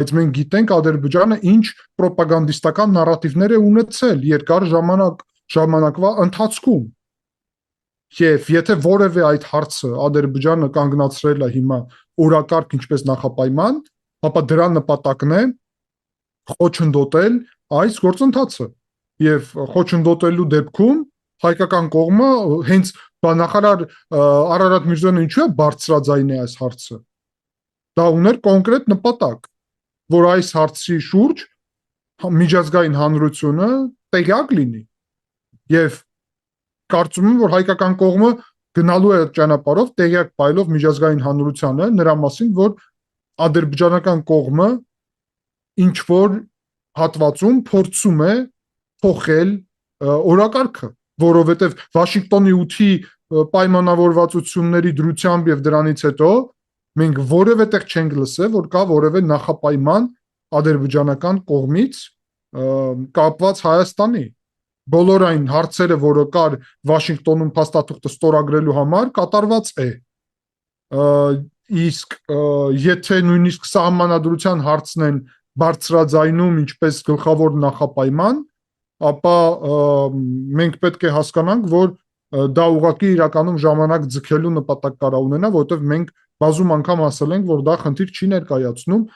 Բայց մենք գիտենք Ադրբեջանը ինչ պրոպագանդիստական նարատիվներ է ունեցել երկար ժամանակվա ընթացքում։ Եվ եթե որևէ այդ հարցը Ադրբեջանը կանգնացրել է հիմա օրակարգ ինչպես նախապայման, ապա դրա նպատակն է խոչընդոտել այս գործընթացը։ Եվ խոչընդոտելու դեպքում հայկական կողմը հենց նախարար Արարատ Միրզոյանը ինչու է բարձրաձայն է այս հարցը։ Դա ուներ կոնկրետ նպատակ, որ այս հարցի շուրջ միջազգային հանրությունը տեղյակ լինի։ Եվ կարծում եմ, որ հայկական կողմը գնալու է այդ ճանապարհով տեղյակ պայելով միջազգային հանրությանը նրա մասին, որ ադրբեջանական կողմը ինչ որ հատվածում փորձում է փոխել օրակարգը, որովհետև Վաշինգտոնի 8-ի պայմանավորվածությունների դրությամբ եւ դրանից հետո մենք որևէ տեղ չենք լսել, որ կա որևէ նախապայման ադրբեջանական կողմից կապված Հայաստանի։ Բոլոր այն հարցերը, որը կար Վաշինգտոնում փաստաթուղթը ստորագրելու համար, կատարված է։ Իսկ եթե նույնիսկ սահմանադրության հարցն են բարձրաձայնում ինչպես գլխավոր նախապայման, ապա մենք պետք է հասկանանք, որ դա ուղղակի իրականում ժամանակ ձգելու նպատակ կարա ունենա, որովհետև մենք բազում անգամ ասել ենք, որ դա խնդիր չի ներկայացնում